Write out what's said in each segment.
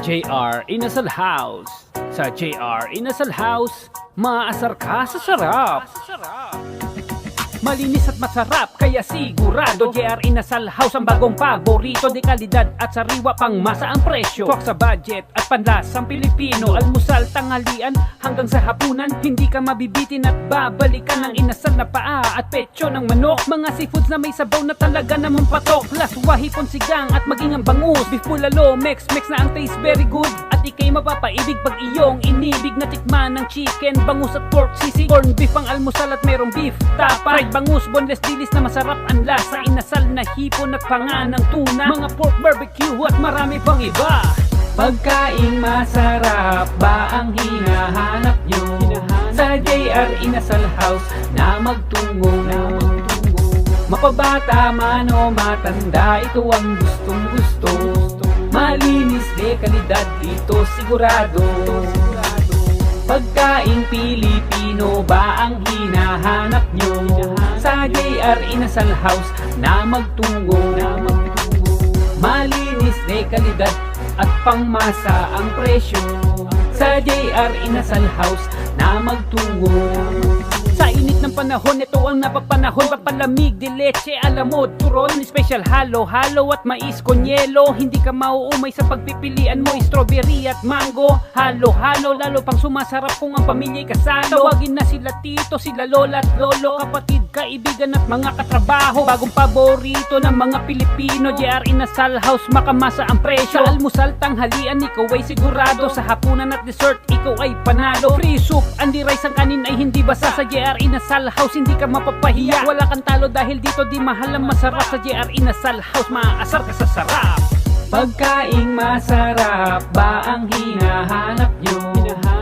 JR Inasal House. Sa JR Inasal House, maaasar ka sa sarap. Malinis at masarap, kaya sigurado JR Inasal House ang bagong paborito. De kalidad at sariwa, pang masa ang presyo. Swak sa budget at panlasang Pilipino. Almusal, tanghalian hanggang sa hapunan, hindi ka mabibitin at babalikan ng inasal na paa at petso ng manok. Mga seafoods na may sabaw na talaga namang patok. Plus wahipon, sigang at maging ang bangus. Beef bulalo, mex na ang taste very good. At ikay mapapaibig pag iyong inibig na tikman ng chicken, bangus at pork sisig. Corn beef ang almusal at merong beef tapa, fried bangus, boneless dilis na masarap ang lasa. Inasal na hipon at panga ng tuna, mga pork barbecue at marami pang iba. Pagkaing masarap ba ang hinahanap nyo? Sa JR Inasal House na magtungo. Mapabata man o matanda, ito ang gustong gusto. Malinis de kalidad dito sigurado. Pagkaing Pilipino ba ang hinahanap nyo? Sa JR Inasal House na magtungo. Malinis de kalidad at pangmasa ang presyo. Sa JR Inasal House na magtungo. Sa init ng panahon, ito ang napapanahon. Papalamig de leche, alamod, turon, special halo at mais con yelo. Hindi ka mauumay sa pagpipilian mo, strawberry at mango. Halo, lalo pang sumasarap kung ang pamilya'y kasalo. Tawagin na sila tito, sila lola at lolo, kapatid, kaibigan at mga katrabaho. Bagong paborito ng mga Pilipino, JR Inasal House, makamasa ang presyo. Sa almusal, tanghalian, ikaw ay sigurado. Sa hapunan at dessert, ikaw ay panalo. Free soup, andi rice, ang kanin ay hindi basa. Sa JR Inasal House, hindi ka mapapahiya. Wala kang talo dahil dito di mahal ang masarap. Sa JR Inasal House, maaasar ka sa sarap. Pagkaing masarap ba ang hinahanap nyo?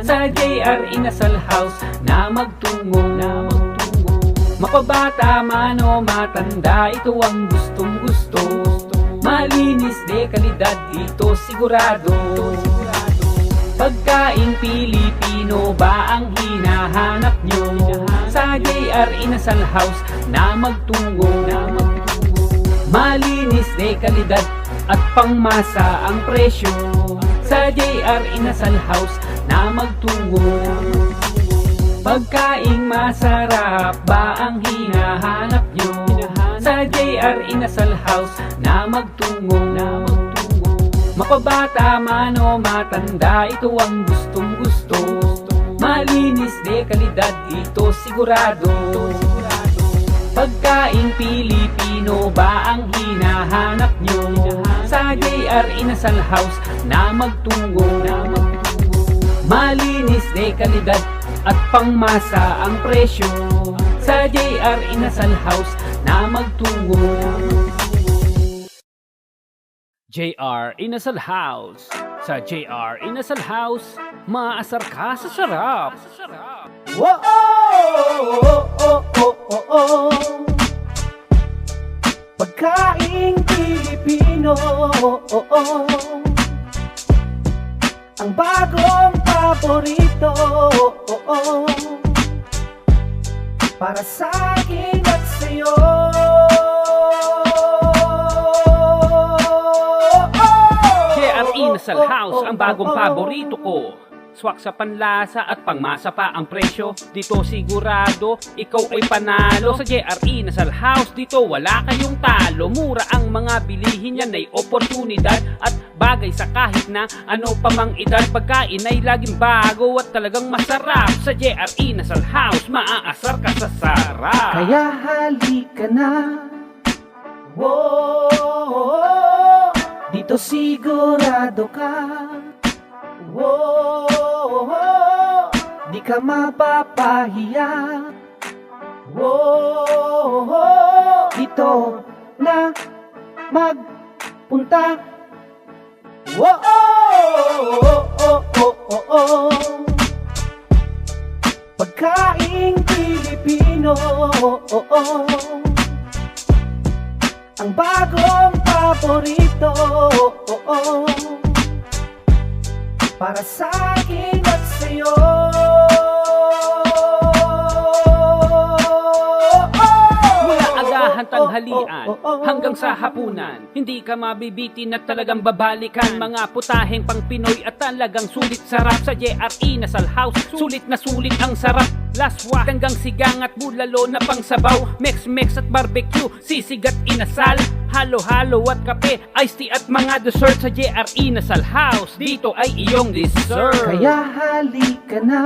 Sa JR Inasal House na magtungo. Mapabata man o matanda, ito ang gustong gusto. Malinis de kalidad dito sigurado. Pagkaing Pilipino ba ang hinahanap nyo? Sa JR Inasal House na magtungo. Malinis de kalidad at pangmasa ang presyo. Sa JR Inasal House na magtungo. Pagkaing masarap ba ang hinahanap nyo? Sa JR Inasal House na magtungo. Mapabata man o matanda, ito ang gustong gusto. Malinis de kalidad dito sigurado. Pagkaing Pilipino ba ang hinahanap nyo? Sa JR Inasal House na magtungo. Malinis de kalidad at pangmasa ang presyo. Sa JR Inasal House na magtungo. JR Inasal House. Sa JR Inasal House, maaasar ka sa sarap. Whoa, Pagkaing Pilipino, ang bagong paborito, para sa akin at sa'yo. JR Inasal House, ang bagong paborito ko. Swak sa panlasa at pangmasa pa ang presyo. Dito sigurado, ikaw ay panalo. Sa JR Inasal House, dito wala kayong talo. Mura ang mga bilihin, yan ay oportunidad at bagay sa kahit na ano pa mang edad. Pagkain ay laging bago at talagang masarap. Sa JR Inasal House, maaasar ka sa sarap. Kaya halika na, dito sigurado ka. Di ka mapapahiya. Dito na magpunta. Pagkaing Pilipino, ang bagong paborito, para sa akin at sa'yo. Mula agahan umpisahan tanghalian hanggang sa hapunan. Hindi ka mabibitin at talagang babalikan. Mga putaheng pang Pinoy at talagang sulit sarap. Sa JR Inasal House, sulit na sulit ang sarap. Laswa hanggang sigang at bulalo na pang sabaw. Mex-mex at barbecue, sisig at inasal. Halo-halo at kape, iced tea at mga dessert. Sa JR Inasal House, dito ay iyong dessert. Kaya halika na.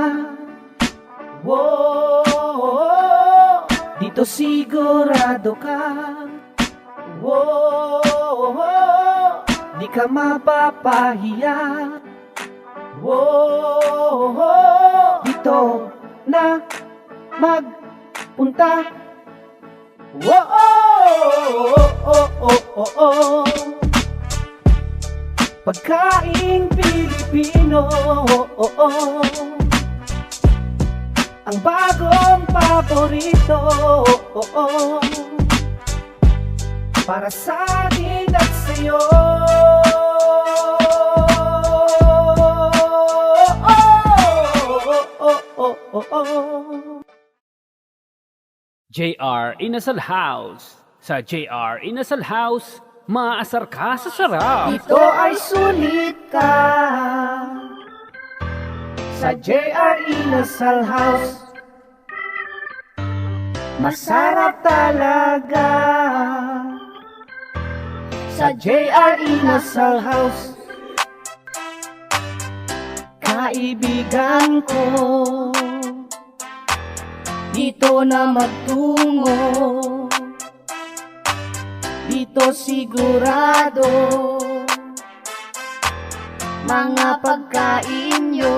Wow, dito sigurado ka. Wow, di ka mapapahiya. Wow, dito na magpunta. Wow, pagkaing Pilipino, ang bagong paborito, para sa akin at sa'yo. JR Inasal House. Sa JR Inasal House, maaasar ka sa sarap. Ito ay sulit ka sa JR Inasal House. Masarap talaga sa JR Inasal House. Kaibigan ko, dito na magtungo. Dito sigurado mga pagkain nyo.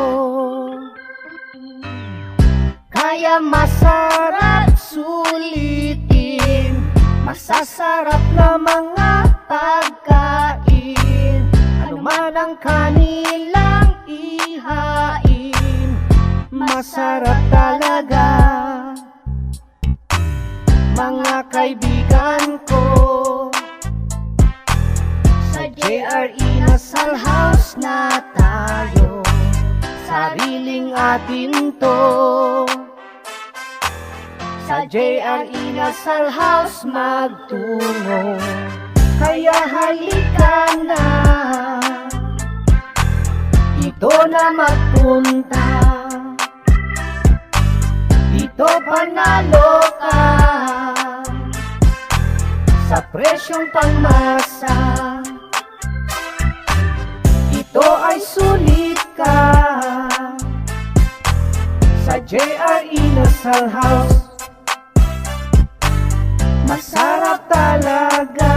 Kaya masarap sulitin, masasarap na mga pagkain. Ano man ang kanilang ihain, masarap talaga. Mga kaibigan ko, sa JR Inasal House na tayo, sariling atin to. Sa JR Inasal House magtungo, kaya halika na, dito na magpunta. Dito panalo ka sa presyong pangmasa. Ito ay sulit ka sa JR Inasal House. Masarap talaga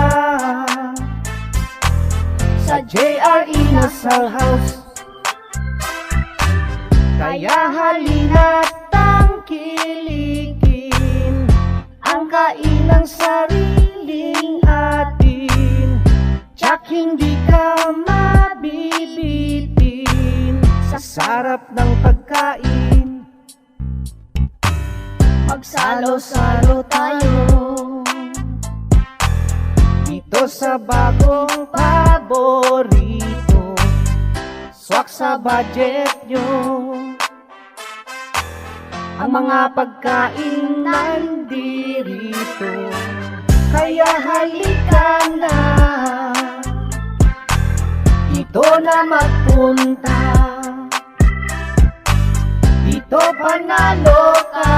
sa JR Inasal House. Kaya halina't tangkilikin ang kainang sariling atin. Tsak hindi ka mabibitin sa sarap ng pagkain. Magsalo-salo tayo dito sa bagong paborito. Swak sa budget nyo, ang mga pagkain nandirito. Kaya halika na, dito na magpunta. Dito panalo ka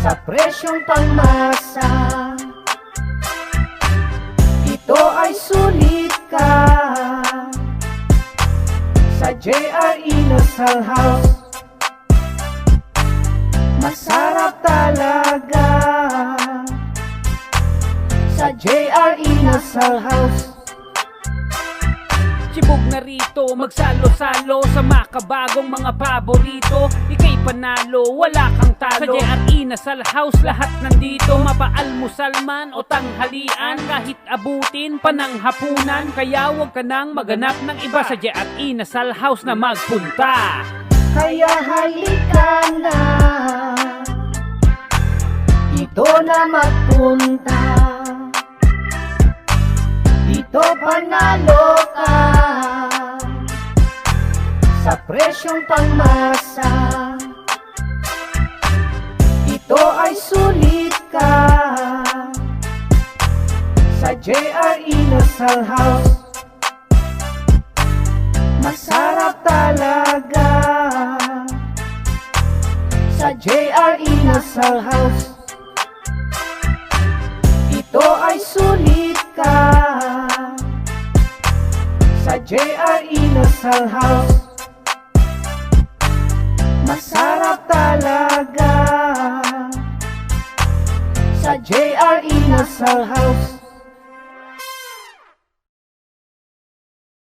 sa presyong pangmasa. Ito ay sulit ka sa JR Inasal House. Masarap talaga sa JR Inasal House. Sibog na rito, magsalo-salo sa makabagong mga paborito. Ika'y panalo, wala kang talo. Sa JR Inasal House, lahat nandito. Mapaalmusal man o tanghalian, kahit abutin pa ng hapunan. Kaya huwag ka nang maganap ng iba, sa JR Inasal House na magpunta. Kaya halika na, dito na magpunta. Dito panalo ka sa presyong pangmasa. Ito ay sulit ka sa JR Inasal House. Masarap talaga sa JR Inasal House. Ito ay sulit ka sa JR Inasal House. Masarap talaga sa JR Inasal House.